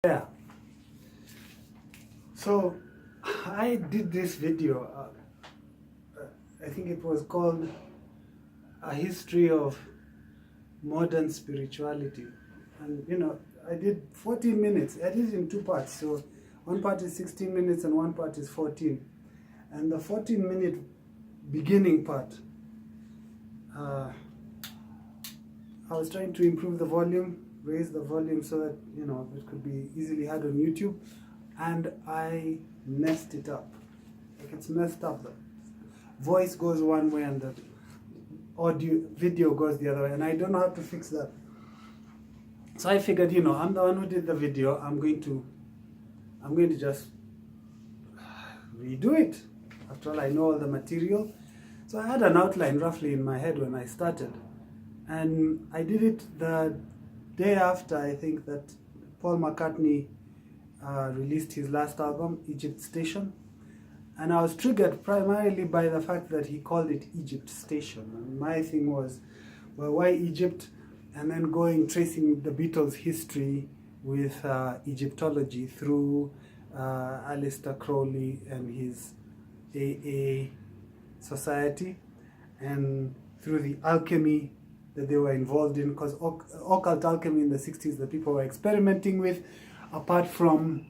Yeah, so I did this video, I think it was called A History of Modern Spirituality. And I did 14 minutes. I did it in two parts. So one part is 16 minutes and one part is 14. And the 14-minute beginning part, I was trying to improve the volume, raise the volume so that it could be easily heard on YouTube, and I messed it up. Like, it's messed up. The voice goes one way and the video goes the other way, and I don't know how to fix that. So I figured, I'm the one who did the video. I'm going to just redo it. After all, I know all the material. So I had an outline roughly in my head when I started. And I did it the day after, I think, that Paul McCartney released his last album, Egypt Station. And I was triggered primarily by the fact that he called it Egypt Station. And my thing was, well, why Egypt? And then tracing the Beatles' history with Egyptology through Aleister Crowley and his AA society, and through the alchemy that they were involved in, because occult alchemy in the 60s, the people were experimenting with, apart from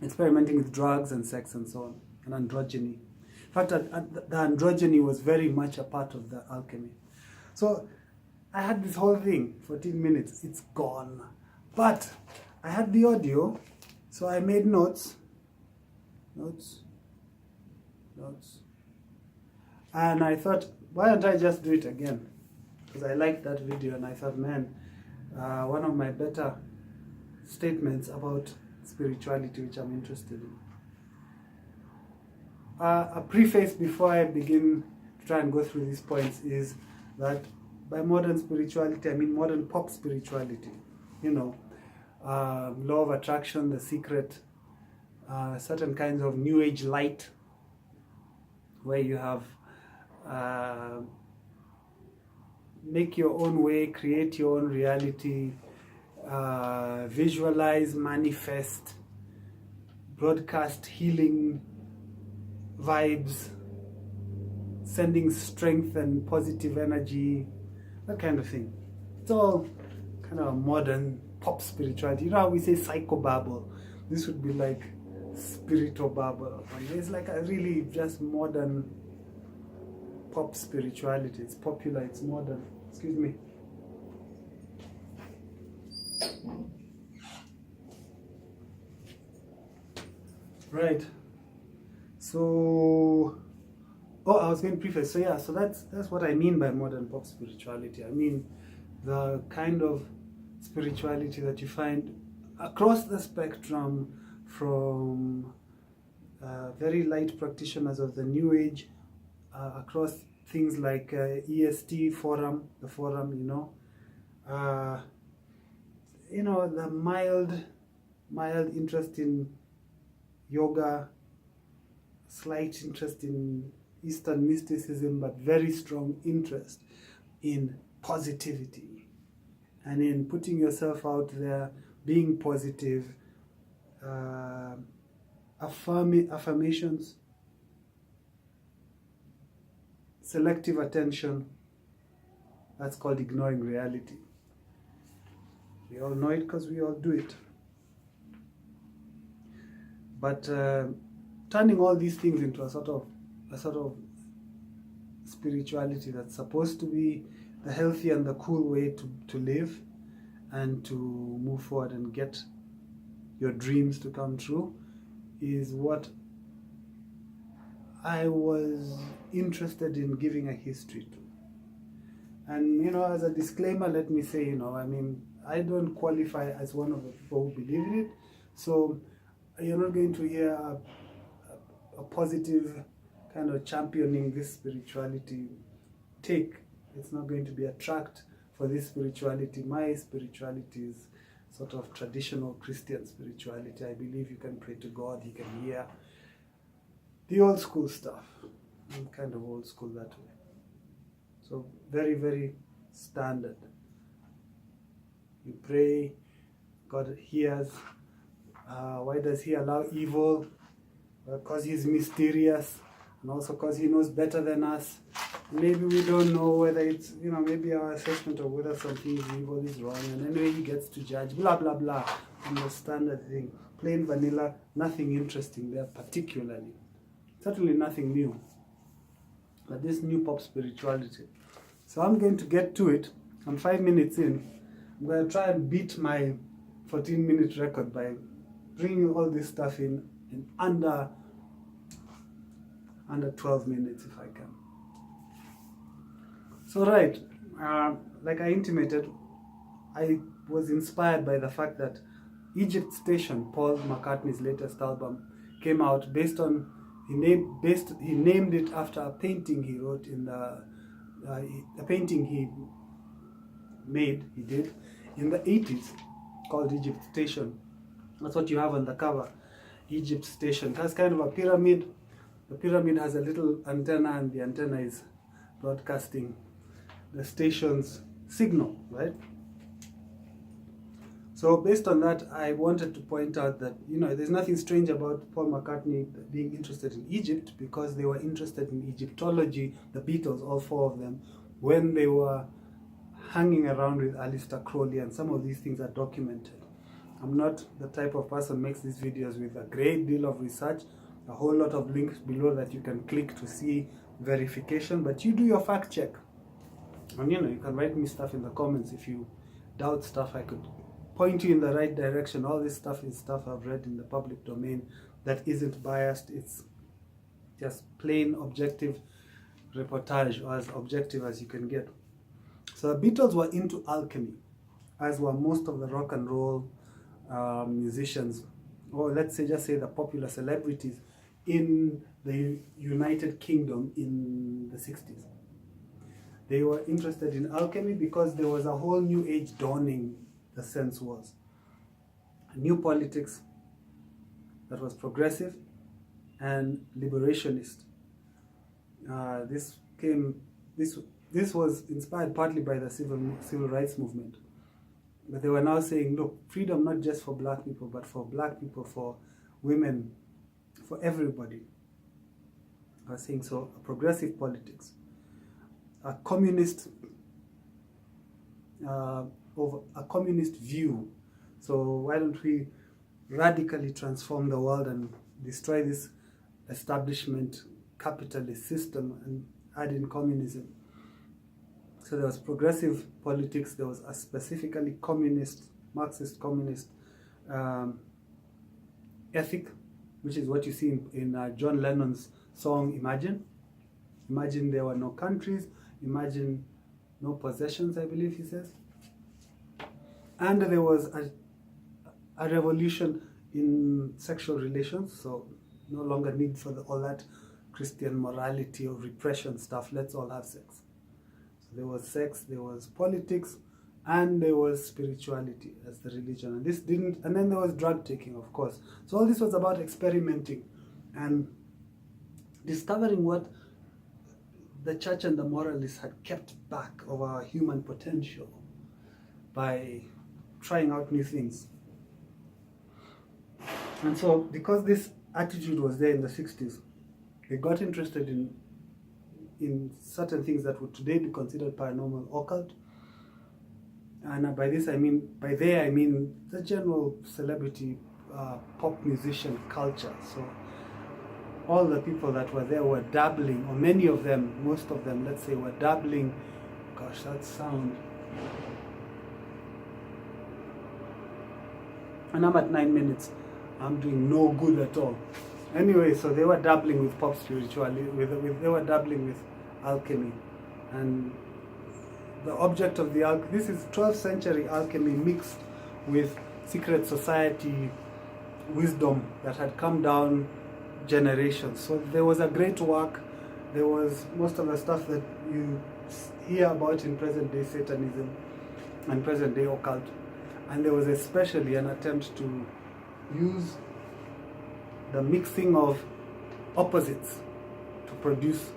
experimenting with drugs and sex and so on, and androgyny. In fact, the androgyny was very much a part of the alchemy. So I had this whole thing, 14 minutes, it's gone. But I had the audio, so I made notes. And I thought, why don't I just do it again? Because I liked that video, and I thought, man, one of my better statements about spirituality, which I'm interested in. A preface before I begin to try and go through these points is that by modern spirituality, I mean modern pop spirituality. Law of attraction, The Secret, certain kinds of new age light, where you have make your own way, create your own reality, visualize, manifest, broadcast healing vibes, sending strength and positive energy, that kind of thing. It's all kind of modern pop spirituality. You know how we say psychobabble? This would be like spiritobabble. It's like a really just modern pop spirituality. It's popular, it's modern. Excuse me. Right. So, I was going to preface. So yeah, so that's what I mean by modern pop spirituality. I mean the kind of spirituality that you find across the spectrum, from very light practitioners of the New Age, across things like EST forum, the forum, the mild interest in yoga, slight interest in Eastern mysticism, but very strong interest in positivity and in putting yourself out there, being positive, affirmations, selective attention. That's called ignoring reality. We all know it because we all do it. But turning all these things into a sort of spirituality that's supposed to be the healthy and the cool way to live and to move forward and get your dreams to come true, is what I was interested in giving a history to. And as a disclaimer, let me say, I don't qualify as one of the people who believe in it, so you're not going to hear a positive kind of championing this spirituality take. It's not going to be a tract for this spirituality. My spirituality is sort of traditional Christian spirituality. I believe you can pray to God, He can hear. The old school stuff. I'm kind of old school that way. So very, very standard. You pray, God hears, Why does he allow evil? Because he's mysterious, and also because he knows better than us. Maybe we don't know whether it's, maybe our assessment of whether something is evil is wrong, and anyway he gets to judge, blah, blah, blah. And the standard thing, plain vanilla, nothing interesting there particularly. Certainly nothing new. But this new pop spirituality. So I'm going to get to it. I'm 5 minutes in. I'm going to try and beat my 14-minute record by bringing all this stuff in under 12 minutes if I can. So right, like I intimated, I was inspired by the fact that Egypt Station, Paul McCartney's latest album, came out based on, he named it after a painting he wrote in a painting he did in the 80s called Egypt Station. That's what you have on the cover, Egypt Station. It has kind of a pyramid. The pyramid has a little antenna, and the antenna is broadcasting the station's signal, right? So based on that, I wanted to point out that, there's nothing strange about Paul McCartney being interested in Egypt, because they were interested in Egyptology, the Beatles, all four of them, when they were hanging around with Aleister Crowley, and some of these things are documented. I'm not the type of person who makes these videos with a great deal of research, a whole lot of links below that you can click to see verification, but you do your fact check. And you can write me stuff in the comments if you doubt stuff. I could point you in the right direction. All this stuff is stuff I've read in the public domain that isn't biased. It's just plain objective reportage, or as objective as you can get. So the Beatles were into alchemy, as were most of the rock and roll musicians, or let's say, just say the popular celebrities in the United Kingdom in the 60s. They were interested in alchemy because there was a whole new age dawning, the sense was. A new politics that was progressive and liberationist. This was inspired partly by the civil rights movement. But they were now saying, look, freedom not just for black people, but for black people, for women, for everybody. I was saying, so a progressive politics, a communist view. So why don't we radically transform the world and destroy this establishment capitalist system and add in communism? So there was progressive politics, there was a specifically communist, Marxist communist ethic, which is what you see in John Lennon's song Imagine. Imagine there were no countries, imagine no possessions, I believe he says. And there was a revolution in sexual relations, so no longer need for all that Christian morality or repression stuff. Let's all have sex. So there was sex, there was politics, and there was spirituality as the religion. And then there was drug taking, of course. So all this was about experimenting and discovering what the church and the moralists had kept back of our human potential by trying out new things. And so because this attitude was there in the 60s, they got interested in certain things that would today be considered paranormal, occult. And by there I mean the general celebrity pop musician culture. So all the people that were there were dabbling, or many of them, most of them, let's say, were dabbling. Gosh, that sound. And I'm at 9 minutes. I'm doing no good at all. Anyway, so they were dabbling with pop spirituality, they were dabbling with alchemy. And the object of this is 12th century alchemy mixed with secret society wisdom that had come down generations. So there was a great work. There was most of the stuff that you hear about in present day Satanism and present day occult. And there was especially an attempt to use the mixing of opposites to produce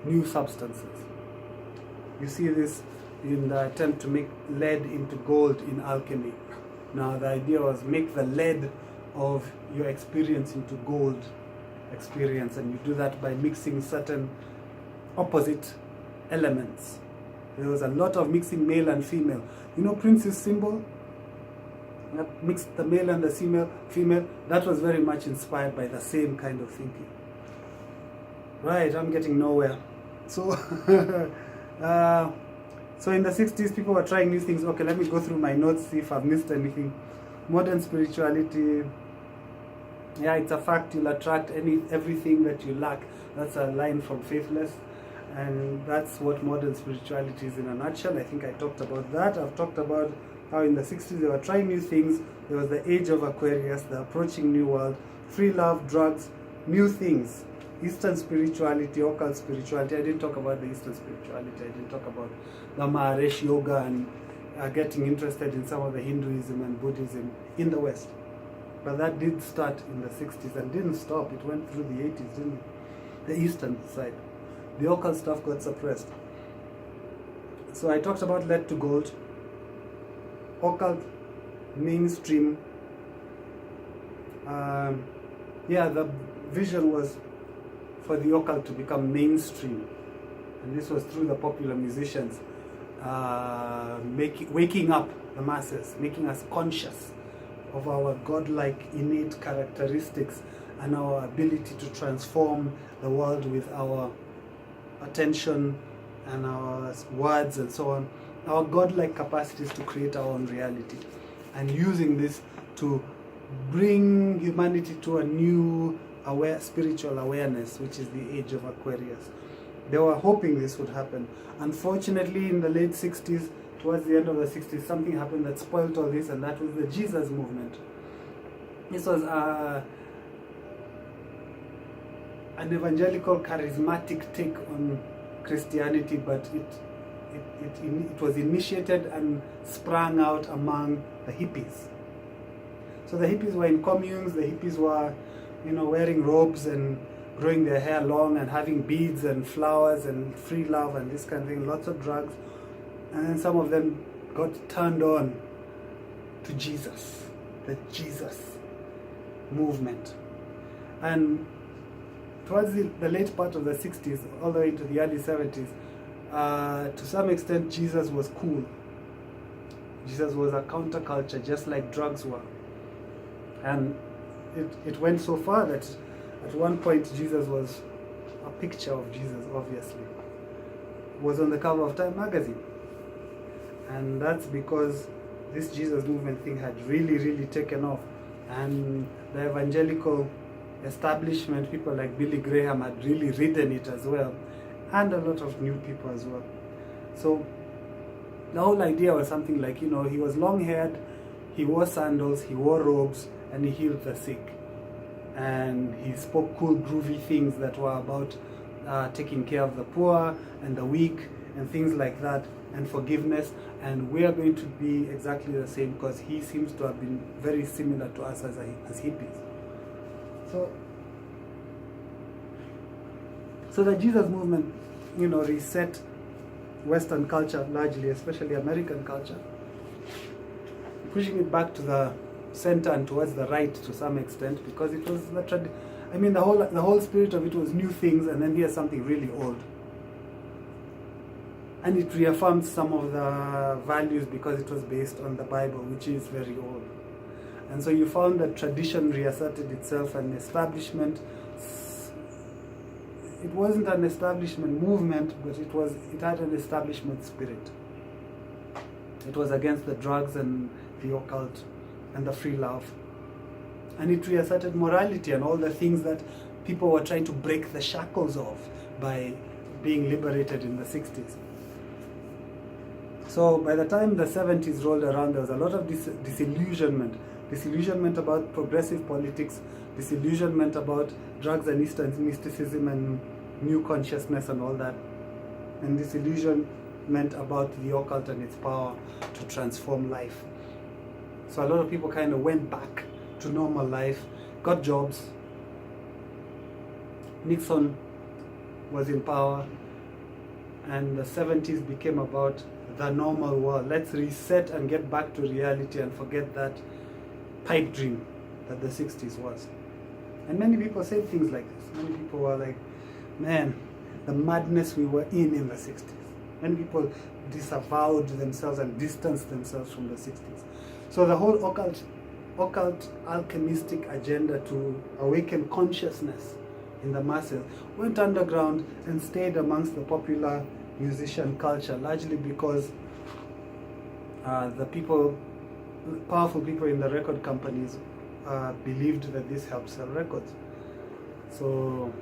new substances. You see this in the attempt to make lead into gold in alchemy. Now the idea was make the lead of your experience into gold experience, and you do that by mixing certain opposite elements. There was a lot of mixing male and female. You know Prince's symbol? That mixed the male and the female. That was very much inspired by the same kind of thinking. Right, I'm getting nowhere. So, so in the 60s, people were trying new things. Okay, let me go through my notes, see if I've missed anything. Modern spirituality. Yeah, it's a fact you'll attract everything that you lack. That's a line from Faithless. And that's what modern spirituality is in a nutshell. I think I talked about that. I've talked about how in the 60s they were trying new things. There was the age of Aquarius, the approaching new world, free love, drugs, new things. Eastern spirituality, occult spirituality. I didn't talk about the Eastern spirituality. I didn't talk about the Maharishi Yoga and getting interested in some of the Hinduism and Buddhism in the West. But that did start in the 60s and didn't stop. It went through the 80s, didn't it? The Eastern side. The occult stuff got suppressed. So I talked about lead to gold, occult, mainstream. The vision was for the occult to become mainstream. And this was through the popular musicians waking up the masses, making us conscious of our godlike innate characteristics and our ability to transform the world with our attention and our words and so on, our godlike capacities to create our own reality, and using this to bring humanity to a new spiritual awareness, which is the age of Aquarius. They were hoping this would happen. Unfortunately, in the late 60s, towards the end of the 60s, something happened that spoiled all this, and that was the Jesus movement. This was an evangelical, charismatic take on Christianity, but it was initiated and sprang out among the hippies. So the hippies were in communes. The hippies were, wearing robes and growing their hair long and having beads and flowers and free love and this kind of thing. Lots of drugs, and then some of them got turned on to Jesus, the Jesus movement, and towards the late part of the 60s, all the way into the early 70s, to some extent, Jesus was cool. Jesus was a counterculture, just like drugs were. And it went so far that at one point, Jesus was a picture of Jesus, obviously. Was on the cover of Time magazine. And that's because this Jesus movement thing had really, really taken off. And the evangelical establishment, people like Billy Graham, had really ridden it as well, and a lot of new people as well. So the whole idea was something like, he was long-haired, he wore sandals, he wore robes, and he healed the sick. And he spoke cool, groovy things that were about taking care of the poor and the weak and things like that, and forgiveness. And we are going to be exactly the same, because he seems to have been very similar to us as hippies. So the Jesus movement, reset Western culture largely, especially American culture, pushing it back to the center and towards the right to some extent, because it was the whole spirit of it was new things, and then here's something really old. And it reaffirmed some of the values because it was based on the Bible, which is very old. And so you found that tradition reasserted itself, and establishment, it wasn't an establishment movement, but it had an establishment spirit. It was against the drugs and the occult and the free love. And it reasserted morality and all the things that people were trying to break the shackles of by being liberated in the 60s. So by the time the 70s rolled around, there was a lot of disillusionment about progressive politics, disillusionment about drugs and Eastern mysticism and new consciousness and all that, and disillusionment about the occult and its power to transform life. So a lot of people kind of went back to normal life, got jobs. Nixon was in power, and the 70s became about the the normal world. Let's reset and get back to reality and forget that pipe dream that the 60s was. And many people said things like this. Many people were like, man, the madness we were in the 60s. Many people disavowed themselves and distanced themselves from the 60s. So the whole occult alchemistic agenda to awaken consciousness in the masses went underground and stayed amongst the popular musician culture, largely because the powerful people in the record companies believed that this helped sell records. So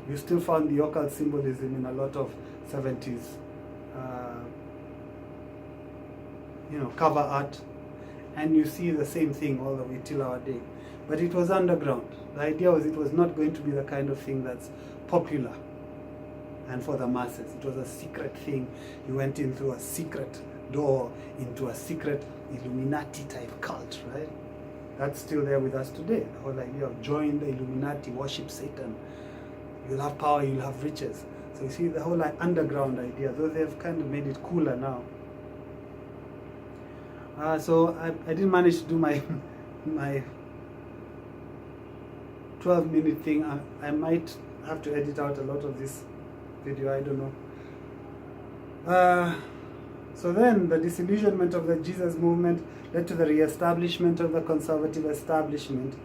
you still found the occult symbolism in a lot of 70s cover art, and you see the same thing all the way till our day. But it was underground. The idea was it was not going to be the kind of thing that's popular and for the masses. It was a secret thing. You went in through a secret door into a secret Illuminati type cult, right? That's still there with us today. The whole idea of join the Illuminati, worship Satan. You'll have power, you'll have riches. So you see the whole underground idea, though they've kind of made it cooler now. So I didn't manage to do my 12-minute thing. I might have to edit out a lot of this video, I don't know. So then the disillusionment of the Jesus movement led to the re-establishment of the conservative establishment.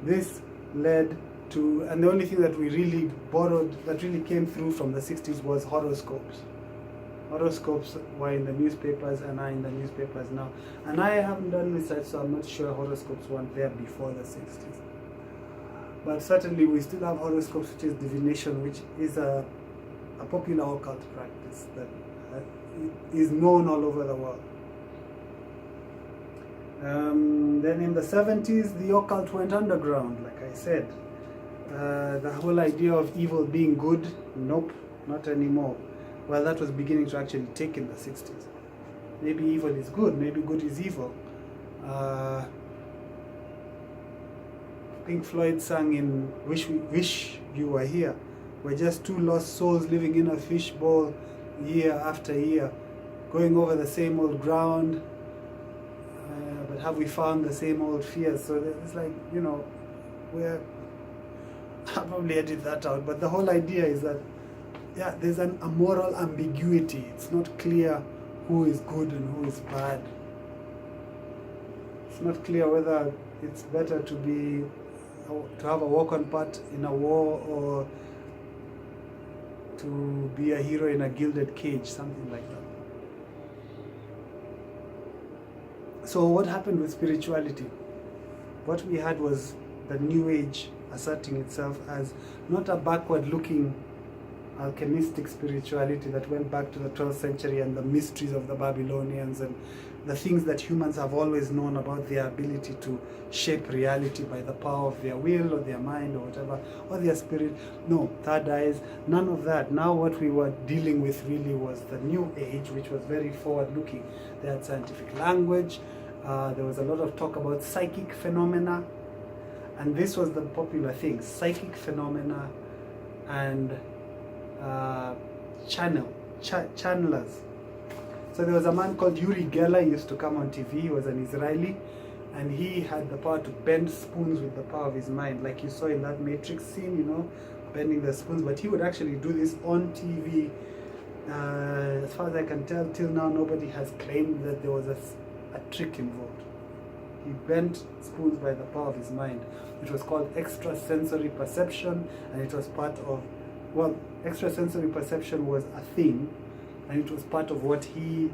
This led to, and the only thing that we really borrowed, that really came through from the 60s was horoscopes. Horoscopes were in the newspapers and are in the newspapers now. And I haven't done research, so I'm not sure horoscopes weren't there before the 60s. But certainly we still have horoscopes, which is divination, which is a popular occult practice that is known all over the world. Then in the 70s, the occult went underground, like I said. The whole idea of evil being good, nope, not anymore. Well, that was beginning to actually take in the 60s. Maybe evil is good, maybe good is evil. Pink Floyd sang in Wish You Were Here. We're just two lost souls living in a fishbowl year after year, going over the same old ground, but have we found the same old fears? So it's like, I'll probably edit that out, but the whole idea is that, yeah, there's a moral ambiguity. It's not clear who is good and who is bad. It's not clear whether it's better to have a walk-on part in a war or to be a hero in a gilded cage, something like that. So what happened with spirituality? What we had was the New Age asserting itself as not a backward-looking alchemistic spirituality that went back to the 12th century and the mysteries of the Babylonians and the things that humans have always known about their ability to shape reality by the power of their will or their mind or whatever, or their spirit. No, third eyes, none of that. Now what we were dealing with really was the New Age, which was very forward-looking. They had scientific language. There was a lot of talk about psychic phenomena, and this was the popular thing, psychic phenomena and channelers. So there was a man called Uri Geller. He used to come on TV. He was an Israeli, and he had the power to bend spoons with the power of his mind, like you saw in that Matrix scene, bending the spoons. But he would actually do this on TV. As far as I can tell, till now nobody has claimed that there was a trick involved. He bent spoons by the power of his mind. It was called extrasensory perception, and it was part of, extrasensory perception was a thing, and it was part of what he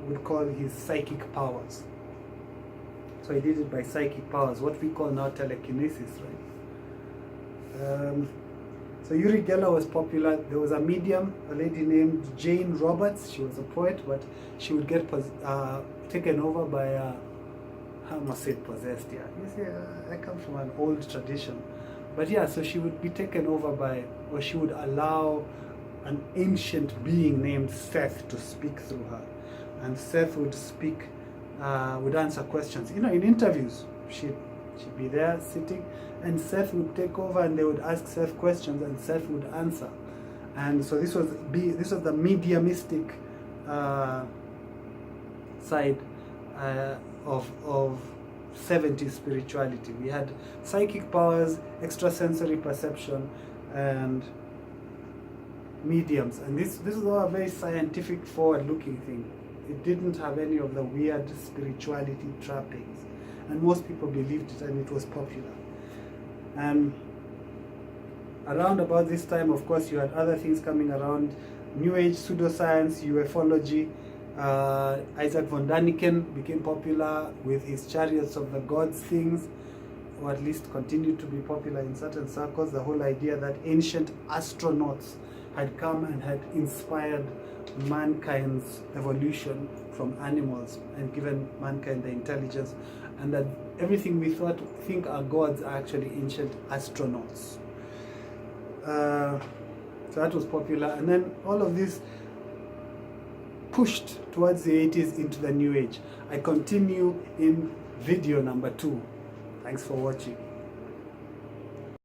would call his psychic powers. So he did it by psychic powers, what we call now telekinesis, right? So Uri Geller was popular. There was a medium, a lady named Jane Roberts. She was a poet, but she would get taken over by, I must say possessed, yeah. You see, I come from an old tradition. But yeah, so she would be taken over by, or she would allow an ancient being named Seth to speak through her. And Seth would speak, would answer questions. In interviews, she'd be there sitting, and Seth would take over and they would ask Seth questions and Seth would answer. And so this was the mediumistic side of 70s spirituality. We had psychic powers, extrasensory perception, and mediums. And this is all a very scientific, forward-looking thing. It didn't have any of the weird spirituality trappings. And most people believed it, and it was popular. And around about this time, of course, you had other things coming around. New Age pseudoscience, ufology. Isaac von Daniken became popular with his chariots of the gods things, or at least continued to be popular in certain circles. The whole idea that ancient astronauts had come and had inspired mankind's evolution from animals and given mankind the intelligence, and that everything we think are gods are actually ancient astronauts. So that was popular, and then all of this pushed towards the 80s into the New Age. I continue in video number 2. Thanks for watching.